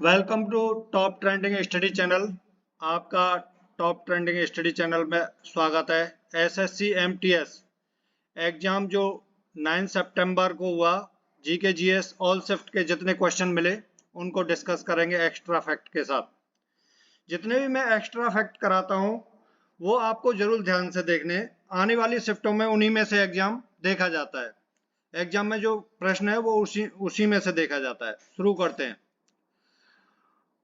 Welcome to top trending study channel. आपका top trending study channel में स्वागत है। एसएससी एमटीएस एग्जाम जो 9 सितंबर को हुआ, जीके जीएस ऑल शिफ्ट के जितने क्वेश्चन मिले उनको डिस्कस करेंगे एक्स्ट्रा फैक्ट के साथ। जितने भी मैं एक्स्ट्रा फैक्ट कराता हूँ वो आपको जरूर ध्यान से देखने। आने वाली शिफ्टों में उन्हीं में से एग्जाम देखा जाता है। एग्जाम में जो प्रश्न है वो उसी में से देखा जाता है। शुरू करते हैं।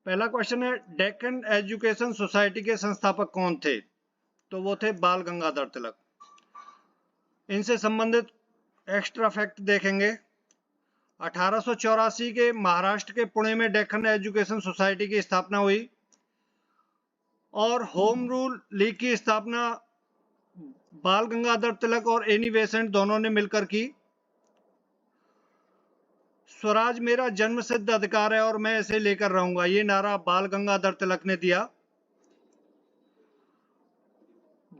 पहला क्वेश्चन है, डेक्कन एजुकेशन सोसाइटी के संस्थापक कौन थे? तो वो थे बाल गंगाधर तिलक। इनसे संबंधित एक्स्ट्रा फैक्ट देखेंगे। 1884 के महाराष्ट्र के पुणे में डेक्कन एजुकेशन सोसाइटी की स्थापना हुई और होम रूल लीग की स्थापना बाल गंगाधर तिलक और एनी बेसेंट दोनों ने मिलकर की। स्वराज मेरा जन्म सिद्ध अधिकार है और मैं इसे लेकर रहूंगा, ये नारा बाल गंगाधर तिलक ने दिया।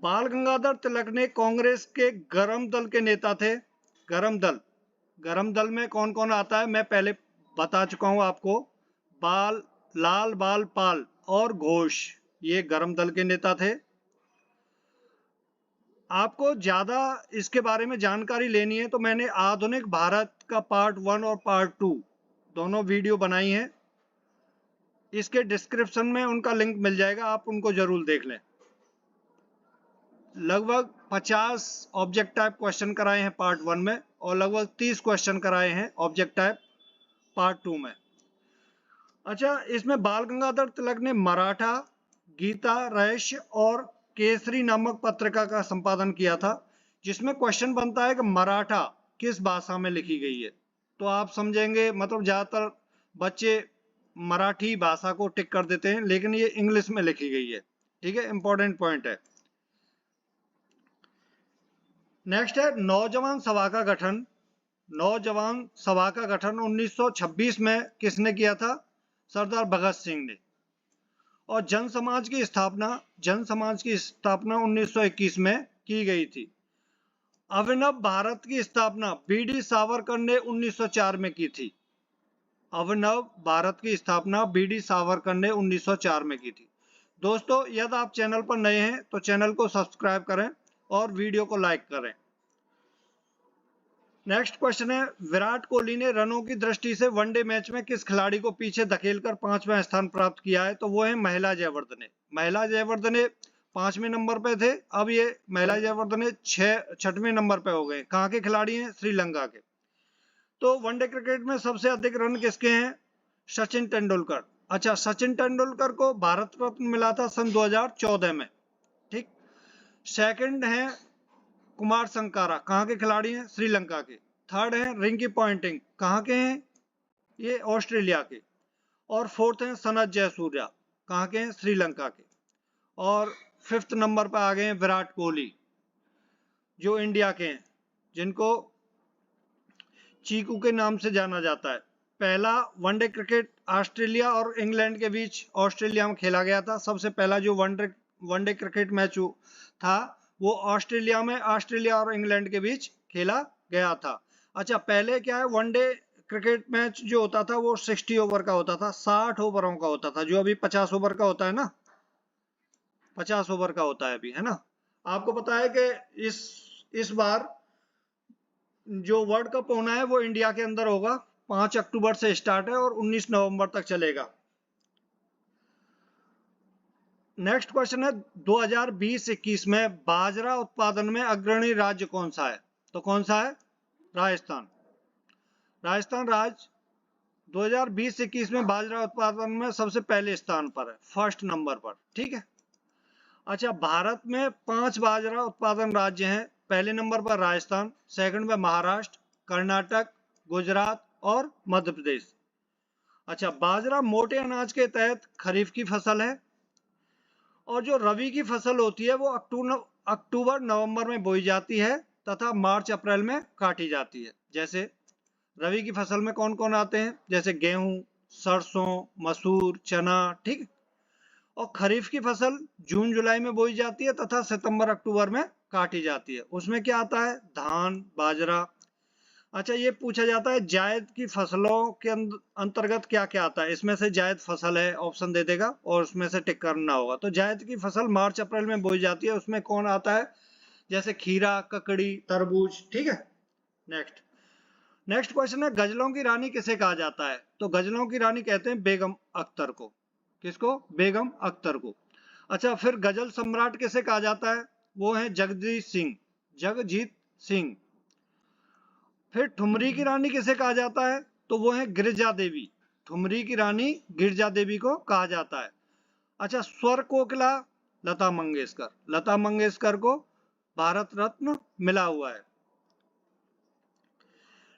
बाल गंगाधर तिलक ने कांग्रेस के गरम दल के नेता थे। गरम दल में कौन कौन आता है मैं पहले बता चुका हूं आपको। लाल बाल पाल और घोष, ये गरम दल के नेता थे। आपको ज्यादा इसके बारे में जानकारी लेनी है तो मैंने आधुनिक भारत का पार्ट 1 और पार्ट 2 दोनों वीडियो बनाई हैं। इसके डिस्क्रिप्शन में उनका लिंक मिल जाएगा, आप उनको जरूर देख लें। लगभग 50 ऑब्जेक्ट टाइप क्वेश्चन कराए हैं पार्ट 1 में और लगभग 30 क्वेश्चन कराए हैं ऑब्जेक्ट टाइप पार्ट 2 में। अच्छा, इसमें बाल गंगाधर तिलक ने मराठा, गीता रहस्य और केसरी नामक पत्रिका का संपादन किया था, जिसमें क्वेश्चन बनता है कि मराठा किस भाषा में लिखी गई है। तो आप समझेंगे, मतलब ज्यादातर बच्चे मराठी भाषा को टिक कर देते हैं, लेकिन ये इंग्लिश में लिखी गई है। ठीक है, इंपॉर्टेंट पॉइंट है। नेक्स्ट है नौजवान सभा का गठन। नौजवान सभा का गठन 1926 में किसने किया था? सरदार भगत सिंह ने। और जन समाज की स्थापना 1921 में की गई थी। अभिनव भारत की स्थापना बीडी सावरकर ने 1904 में की थी। अभिनव भारत की स्थापना बीडी सावरकर ने 1904 में की थी। दोस्तों, यदि आप चैनल पर नए हैं तो चैनल को सब्सक्राइब करें और वीडियो को लाइक करें। नेक्स्ट क्वेश्चन है, विराट कोहली ने रनों की दृष्टि से वनडे मैच में किस खिलाड़ी को पीछे धकेलकर 5वां स्थान प्राप्त किया है? तो वो है महिला जयवर्धने। महिला जयवर्धने 5वें नंबर पे थे, अब ये महिला जयवर्धने 6वें नंबर पे हो गए। कहाँ के खिलाड़ी हैं? श्रीलंका के। तो वनडे क्रिकेट में सबसे अधिक रन किसके हैं? सचिन तेंदुलकर। अच्छा, सचिन तेंदुलकर को भारत रत्न मिला था सन 2014 में। ठीक। सेकंड है कुमार संकारा, कहाँ के खिलाड़ी हैं? श्रीलंका के। थर्ड है रिंकी पॉन्टिंग, कहाँ के हैं? ये ऑस्ट्रेलिया के। और फोर्थ है सनत जयसूर्या, कहाँ के हैं? श्रीलंका के। और फिफ्थ नंबर पर आ गए हैं विराट कोहली, जो इंडिया के हैं, जिनको चीकू के नाम से जाना जाता है। पहला वनडे क्रिकेट ऑस्ट्रेलिया और इंग्लैंड के बीच ऑस्ट्रेलिया में खेला गया था। सबसे पहला जो वनडे क्रिकेट मैच था वो ऑस्ट्रेलिया में, ऑस्ट्रेलिया और इंग्लैंड के बीच खेला गया था। अच्छा, पहले क्या है, वनडे क्रिकेट मैच जो होता था वो 60 ओवर का होता था, 60 ओवरों का होता था। जो अभी 50 ओवर का होता है ना, 50 ओवर का होता है अभी, है ना। आपको पता है कि इस बार जो वर्ल्ड कप होना है वो इंडिया के अंदर होगा। 5 अक्टूबर से स्टार्ट है और 19 नवंबर तक चलेगा। नेक्स्ट क्वेश्चन है, 2020-21 में बाजरा उत्पादन में अग्रणी राज्य कौन सा है? तो कौन सा है? राजस्थान। राजस्थान राज्य 2020-21 में बाजरा उत्पादन में सबसे पहले स्थान पर है, फर्स्ट नंबर पर। ठीक है। अच्छा, भारत में 5 बाजरा उत्पादन राज्य हैं। पहले नंबर पर राजस्थान, सेकंड पर महाराष्ट्र, कर्नाटक, गुजरात और मध्य प्रदेश। अच्छा, बाजरा मोटे अनाज के तहत खरीफ की फसल है और जो रबी की फसल होती है वो अक्टूबर नवंबर में बोई जाती है तथा मार्च अप्रैल में काटी जाती है। जैसे रबी की फसल में कौन कौन आते हैं? जैसे गेहूं, सरसों, मसूर, चना। ठीक। और खरीफ की फसल जून जुलाई में बोई जाती है तथा सितंबर अक्टूबर में काटी जाती है। उसमें क्या आता है? धान, बाजरा। अच्छा, ये पूछा जाता है जायद की फसलों के अंतर्गत क्या क्या आता है। इसमें से जायद फसल है, ऑप्शन दे देगा और उसमें से टिक करना होगा। तो जायद की फसल मार्च अप्रैल में बोई जाती है, उसमें कौन आता है, जैसे खीरा, ककड़ी, तरबूज, ठीक है। नेक्स्ट नेक्स्ट क्वेश्चन है, गजलों की रानी किसे कहा जाता है। तो गजलों की रानी कहते हैं बेगम अख्तर को। किसको? बेगम अख्तर को। अच्छा, फिर गजल सम्राट किसे कहा जाता है, वो है जगजीत सिंह, जगजीत सिंह। फिर ठुमरी की रानी किसे कहा जाता है, तो वो है गिरिजा देवी। ठुमरी की रानी गिरिजा देवी को कहा जाता है। अच्छा, स्वर कोकिला लता मंगेशकर। लता मंगेशकर को भारत रत्न मिला हुआ है।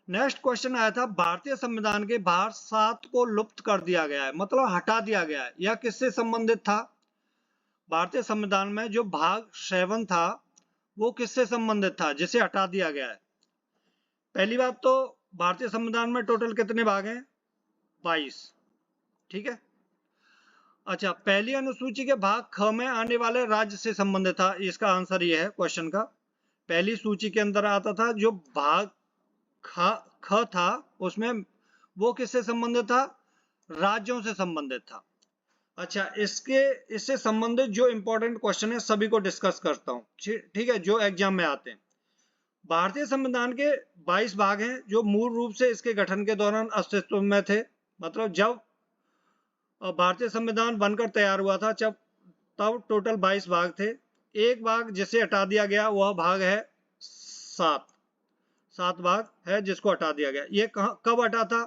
नेक्स्ट क्वेश्चन आया था, भारतीय संविधान के भाग 7 को लुप्त कर दिया गया है, मतलब हटा दिया गया है, यह किससे संबंधित था। भारतीय संविधान में जो भाग 7 था वो किससे संबंधित था जिसे हटा दिया गया है। पहली बात तो भारतीय संविधान में टोटल कितने भाग हैं, 22, ठीक है। अच्छा, पहली अनुसूची के भाग ख में आने वाले राज्य से संबंधित था, इसका आंसर ये है क्वेश्चन का। पहली सूची के अंदर आता था जो भाग ख था, उसमें वो किससे संबंधित था, राज्यों से संबंधित था। अच्छा, इससे संबंधित जो इंपॉर्टेंट क्वेश्चन है सभी को डिस्कस करता हूं, ठीक है, जो एग्जाम में आते हैं। भारतीय संविधान के 22 भाग हैं जो मूल रूप से इसके गठन के दौरान अस्तित्व में थे। मतलब जब भारतीय संविधान बनकर तैयार हुआ था तब टोटल 22 भाग थे। एक भाग जिसे हटा दिया गया वह भाग है 7 भाग है जिसको हटा दिया गया। ये कब हटा था,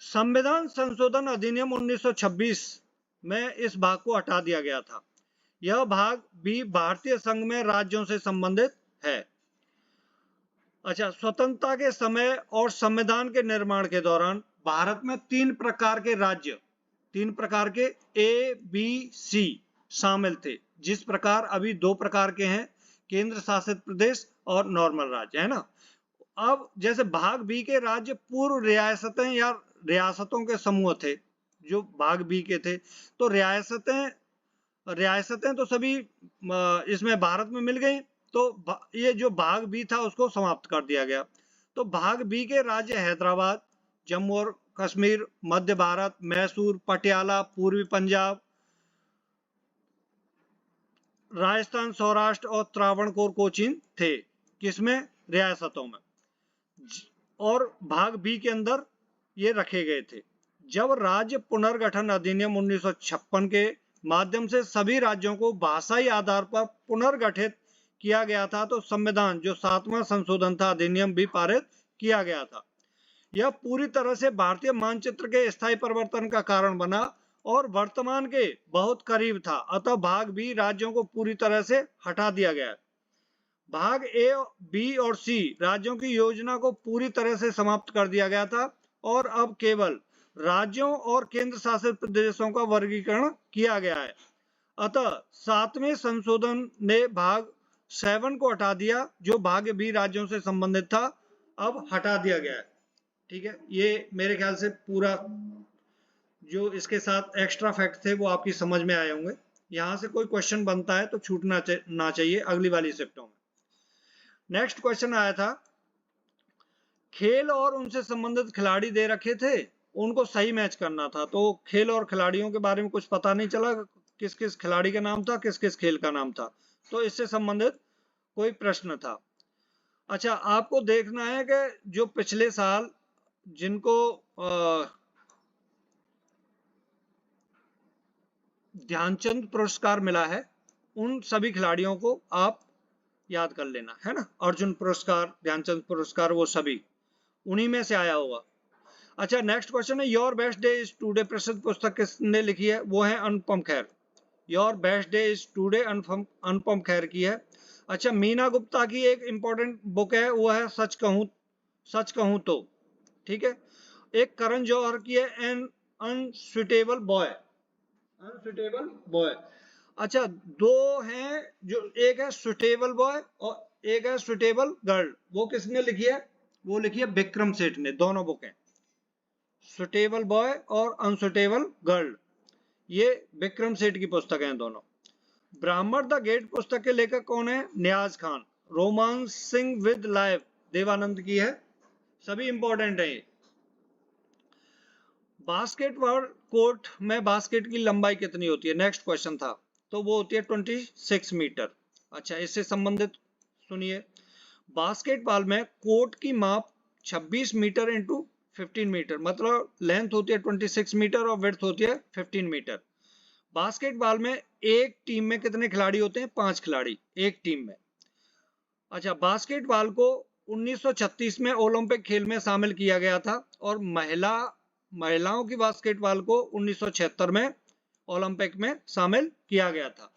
संविधान संशोधन अधिनियम 1926 में इस भाग को हटा दिया गया था। यह भाग भी भारतीय संघ में राज्यों से संबंधित है। अच्छा, स्वतंत्रता के समय और संविधान के निर्माण के दौरान भारत में 3 प्रकार के राज्य, 3 प्रकार के ए बी सी शामिल थे। जिस प्रकार अभी 2 प्रकार के हैं, केंद्र शासित प्रदेश और नॉर्मल राज्य, है ना। अब जैसे भाग बी के राज्य पूर्व रियासतें या रियासतों के समूह थे, जो भाग बी के थे। तो रियासतें तो सभी इसमें भारत में मिल गई, तो ये जो भाग बी था उसको समाप्त कर दिया गया। तो भाग बी के राज्य हैदराबाद, जम्मू और कश्मीर, मध्य भारत, मैसूर, पटियाला, पूर्वी पंजाब, राजस्थान, सौराष्ट्र और त्रावणकोर, कोचीन थे। किसमें? रियासतों में। और भाग बी के अंदर ये रखे गए थे। जब राज्य पुनर्गठन अधिनियम 1956 के माध्यम से सभी राज्यों को भाषाई आधार पर पुनर्गठित किया गया था, तो संविधान जो 7वां संशोधन था, अधिनियम भी पारित किया गया था। यह पूरी तरह से भारतीय मानचित्र के स्थायी परिवर्तन का कारण बना और वर्तमान के बहुत करीब था। अतः भाग बी राज्यों को पूरी तरह से हटा दिया गया। भाग ए, बी और सी राज्यों की योजना को पूरी तरह से समाप्त कर दिया गया था और अब केवल राज्यों और केंद्र शासित प्रदेशों का वर्गीकरण किया गया है। अतः 7वें संशोधन ने भाग 7 को हटा दिया, जो भाग बी राज्यों से संबंधित था, अब हटा दिया गया है। ठीक है, ये मेरे ख्याल से पूरा जो इसके साथ एक्स्ट्रा फैक्ट थे वो आपकी समझ में आए होंगे। यहां से कोई क्वेश्चन बनता है तो छूटना ना चाहिए अगली वाली शिफ्टों में। नेक्स्ट क्वेश्चन आया था, खेल और उनसे संबंधित खिलाड़ी दे रखे थे, उनको सही मैच करना था। तो खेल और खिलाड़ियों के बारे में कुछ पता नहीं चला, किस किस खिलाड़ी का नाम था, किस किस खेल का नाम था, तो इससे संबंधित कोई प्रश्न था। अच्छा, आपको देखना है कि जो पिछले साल जिनको ध्यानचंद पुरस्कार मिला है, उन सभी खिलाड़ियों को आप याद कर लेना, है ना। अर्जुन पुरस्कार, ध्यानचंद पुरस्कार, वो सभी उन्हीं में से आया होगा। अच्छा, नेक्स्ट क्वेश्चन है, your best day is today प्रसिद्ध पुस्तक किसने लिखी है, वो है Anupam Kher. Your best day is today Anupam Kher की है। अच्छा, मीना गुप्ता की एक इंपॉर्टेंट बुक है, वो है सच कहूं तो, ठीक है। एक करण जौहर की है, an unsuitable boy, unsuitable boy. अच्छा, दो हैं, जो एक है सुटेबल बॉय और एक है सुटेबल गर्ल, वो किसने लिखी है, वो लिखी है विक्रम सेठ ने। दोनों बुकें, सुटेबल बॉय और अनसुटेबल गर्ल, ये विक्रम सेठ की पुस्तक हैं दोनों। ब्राह्मण द गेट पुस्तक के लेखक कौन है, Niyaz Khan. Romancing with life Dev Anand की है। सभी इंपॉर्टेंट है ये। बास्केटबॉल कोर्ट में बास्केट की लंबाई कितनी होती है, नेक्स्ट क्वेश्चन था, तो वो होती है 26 मीटर। अच्छा, इससे संबंधित सुनिए, बास्केटबॉल में कोर्ट की माप 26 मीटर इंटू 15 मीटर, मतलब लेंथ होती है 26 मीटर और विड्थ होती है 15 मीटर। बास्केटबॉल में एक टीम में कितने खिलाड़ी होते हैं, 5 खिलाड़ी एक टीम में। अच्छा, बास्केटबॉल को 1936 में ओलंपिक खेल में शामिल किया गया था और महिलाओं की बास्केटबॉल को 1976 में ओलंपिक में शामिल किया गया था।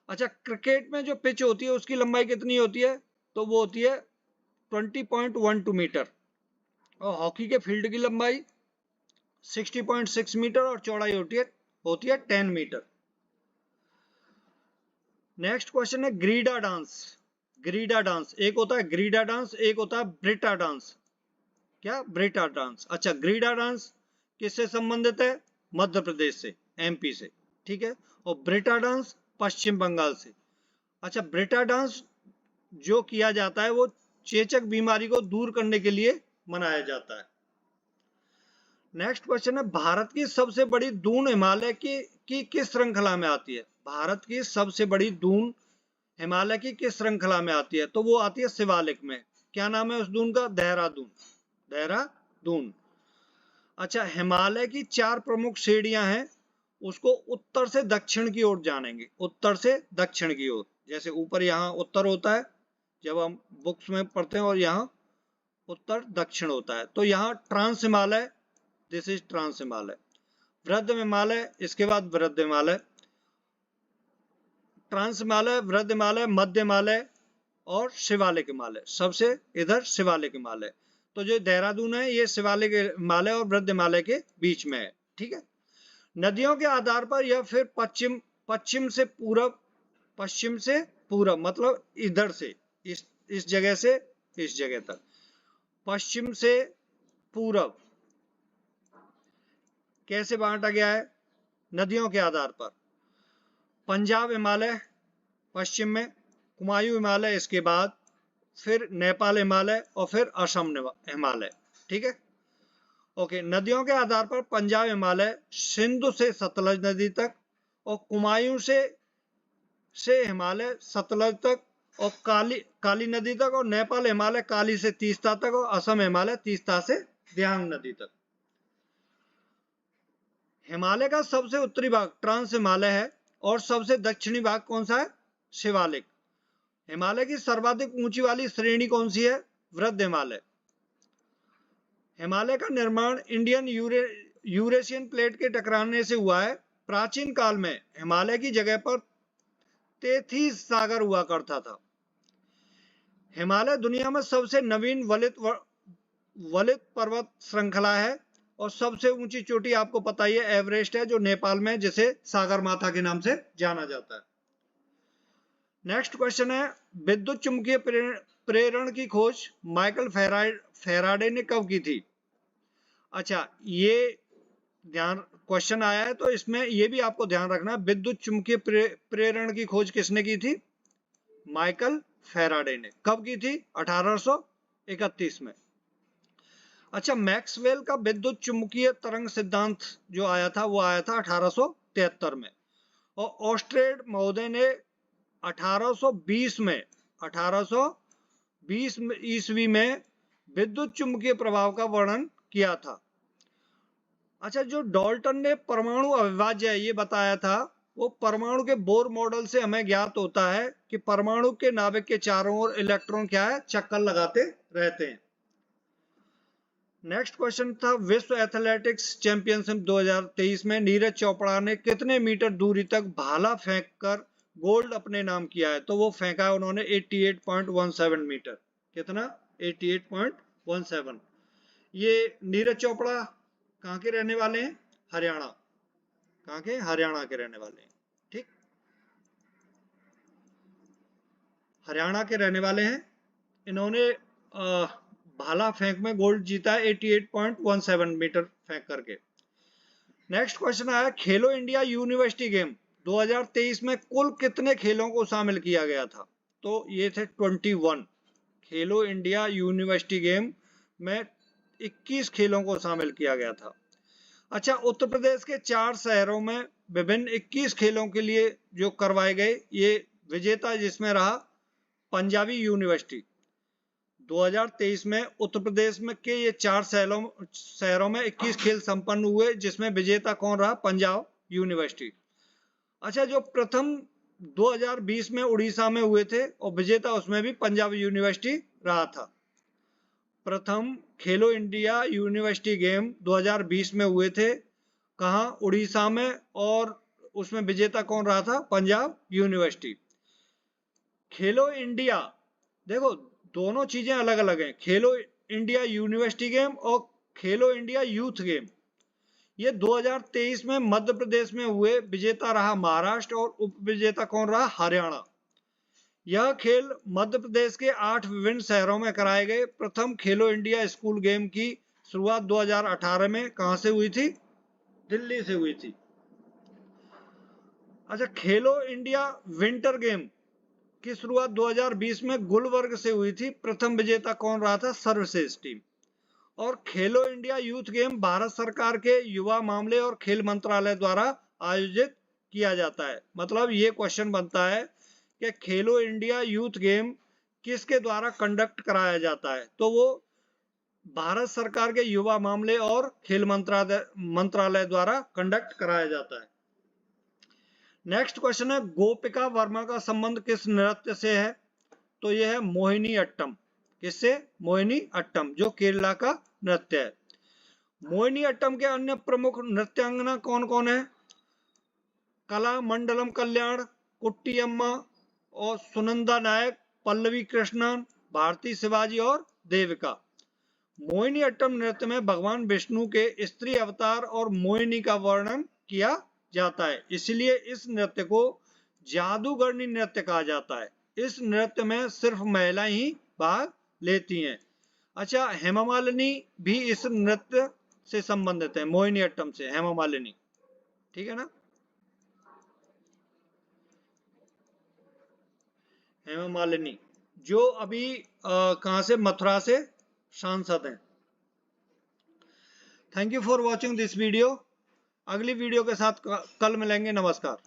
अच्छा, क्रिकेट में जो पिच होती है उसकी लंबाई कितनी होती है, तो वो होती है 20.12 मीटर और हॉकी के फील्ड की लंबाई 60.6 मीटर और चौड़ाई होती है 10 मीटर। नेक्स्ट क्वेश्चन है ग्रीडा डांस। ग्रीडा डांस, एक होता है ग्रीडा डांस, एक होता है ब्रिटा डांस। क्या, ब्रिटा डांस। अच्छा, ग्रीडा डांस किससे संबंधित है, मध्य प्रदेश से, एमपी से, ठीक है, और ब्रिटा डांस पश्चिम बंगाल से। अच्छा, ब्रिटा डांस जो किया जाता है वो चेचक बीमारी को दूर करने के लिए मनाया जाता है। नेक्स्ट क्वेश्चन है भारत की सबसे बड़ी दून हिमालय की किस श्रृंखला में आती है। भारत की सबसे बड़ी दून हिमालय की किस श्रृंखला में आती है, तो वो आती है शिवालिक में। क्या नाम है उस दून का, देहरादून, देहरादून। अच्छा, हिमालय की 4 प्रमुख श्रेणियां हैं, उसको उत्तर से दक्षिण की ओर जानेंगे, उत्तर से दक्षिण की ओर। जैसे ऊपर यहाँ उत्तर होता है जब हम बुक्स में पढ़ते हैं और यहाँ उत्तर दक्षिण होता है, तो यहाँ trans Himalaya, this is trans Himalaya, वृद्ध हिमालय, इसके बाद वृद्ध हिमालय, ट्रांस हिमालय, वृद्ध हिमालय, मध्य हिमालय और शिवालिक हिमालय, सबसे इधर शिवालिक हिमालय। तो जो देहरादून है ये शिवालिक हिमालय और वृद्ध हिमालय के बीच में है, ठीक है। नदियों के आधार पर यह फिर पश्चिम से पूरब मतलब इधर से इस जगह से इस जगह तक, पश्चिम से पूरब कैसे बांटा गया है, नदियों के आधार पर। पंजाब हिमालय पश्चिम में, कुमायूं हिमालय इसके बाद, फिर नेपाल हिमालय और फिर असम हिमालय, ठीक है। ओके, नदियों के आधार पर पंजाब हिमालय सिंधु से सतलज नदी तक, और कुमायूं से हिमालय सतलज तक और काली नदी तक, और नेपाल हिमालय काली से तीस्ता तक, और असम हिमालय तीस्ता से दियांग नदी तक। हिमालय का सबसे उत्तरी भाग ट्रांस हिमालय है और सबसे दक्षिणी भाग कौन सा है, शिवालिक। हिमालय की सर्वाधिक ऊंची वाली श्रेणी कौन सी है, वृद्ध हिमालय। हिमालय का निर्माण इंडियन यूरेशियन प्लेट के टकराने से हुआ है। प्राचीन काल में हिमालय की जगह पर तेथीस सागर हुआ करता था। हिमालय दुनिया में सबसे नवीन वलित पर्वत श्रृंखला है और सबसे ऊंची चोटी आपको पता ही है एवरेस्ट है, जो नेपाल में, जिसे सागर माता के नाम से जाना जाता है। नेक्स्ट क्वेश्चन है विद्युत चुंबकीय प्रेरण की खोज माइकल फैराडे ने कब की थी। अच्छा, ये ध्यान क्वेश्चन आया है तो इसमें ये भी आपको ध्यान रखना, विद्युत चुंबकीय प्रेरण की खोज किसने की थी, माइकल फैराडे ने। कब की थी, 1831 में। अच्छा, मैक्सवेल का विद्युत चुंबकीय तरंग सिद्धांत जो आया था वो आया था 1873 में, और ऑस्ट्रेड महोदय ने 1820 ईस्वी में विद्युत चुंबकीय प्रभाव का वर्णन किया था। अच्छा, जो डाल्टन ने परमाणु अविभाज्य है ये बताया था, वो परमाणु के बोर मॉडल से हमें ज्ञात होता है कि परमाणु के नाभिक के चारों ओर इलेक्ट्रॉन क्या है, चक्कर लगाते रहते हैं। नेक्स्ट क्वेश्चन था विश्व एथलेटिक्स चैंपियनशिप 2023 में नीरज चोपड़ा ने कितने मीटर दूरी तक भाला फेंककर गोल्ड अपने नाम किया है, तो वो फेंका है उन्होंने 88.17 मीटर। कितना, 88.17। ये नीरज चोपड़ा कहाँ के रहने वाले हैं, हरियाणा। कहाँ के, हरियाणा के रहने वाले हैं, ठीक, हरियाणा के रहने वाले हैं। इन्होंने भाला फेंक में गोल्ड जीता है 88.17 मीटर फेंक करके। नेक्स्ट क्वेश्चन आया खेलो इंडिया यूनिवर्सिटी गेम 2023 में कुल कितने खेलों को शामिल किया गया था, तो ये थे 21। खेलो इंडिया यूनिवर्सिटी गेम में 21 खेलों को शामिल किया गया था। अच्छा, उत्तर प्रदेश के 4 शहरों में विभिन्न 21 खेलों के लिए जो करवाए गए, ये विजेता जिसमें रहा पंजाबी यूनिवर्सिटी। 2023 में उत्तर प्रदेश में के ये 4 शहरों में 21 खेल संपन्न हुए, जिसमें विजेता कौन रहा? पंजाब यूनिवर्सिटी। अच्छा, जो प्रथम 2020 में उड़ीसा में हुए थे और विजेता उसमें भी पंजाब यूनिवर्सिटी रहा था। प्रथम खेलो इंडिया यूनिवर्सिटी गेम 2020 में हुए थे, कहाँ? उड़ीसा में, और उसमें विजेता कौन रहा था? पंजाब यूनिवर्सिटी। खेलो इंडिया, देखो दोनों चीजें अलग अलग हैं, खेलो इंडिया यूनिवर्सिटी गेम और खेलो इंडिया यूथ गेम। ये 2023 में मध्य प्रदेश में हुए, विजेता रहा महाराष्ट्र और उप विजेता कौन रहा? हरियाणा। यह खेल मध्य प्रदेश के 8 विभिन्न शहरों में कराए गए। प्रथम खेलो इंडिया स्कूल गेम की शुरुआत 2018 में कहां से हुई थी? दिल्ली से हुई थी। अच्छा, खेलो इंडिया विंटर गेम की शुरुआत 2020 में गुलबर्ग से हुई थी। प्रथम विजेता कौन रहा था? सर्वश्रेष्ठ टीम। और खेलो इंडिया यूथ गेम भारत सरकार के युवा मामले और खेल मंत्रालय द्वारा आयोजित किया जाता है। मतलब ये क्वेश्चन बनता है कि खेलो इंडिया यूथ गेम किसके द्वारा कंडक्ट कराया जाता है? तो वो भारत सरकार के युवा मामले और खेल मंत्रालय द्वारा कंडक्ट कराया जाता है। नेक्स्ट क्वेश्चन है, गोपिका वर्मा का संबंध किस नृत्य से है? तो यह है मोहिनी अट्टम। किससे? मोहिनी अट्टम, जो केरला का नृत्य है। मोहिनी अट्टम के अन्य प्रमुख नृत्यांगना कौन कौन है? कला मंडलम कल्याण, कुट्टी अम्मा और सुनंदा नायक, पल्लवी कृष्णन, भारती शिवाजी और देविका। मोहिनी अट्टम नृत्य में भगवान विष्णु के स्त्री अवतार और मोहिनी का वर्णन किया जाता है, इसलिए इस नृत्य को जादूगरनी नृत्य कहा जाता है। इस नृत्य में सिर्फ महिलाएं ही भाग लेती हैं। अच्छा, हेमा मालिनी भी इस नृत्य से संबंधित है, मोहिनी अट्टम से, हेमा मालिनी। ठीक है ना? हेमा मालिनी जो अभी कहां से? मथुरा से सांसद हैं। Thank you for watching this video. अगली वीडियो के साथ कल मिलेंगे। नमस्कार।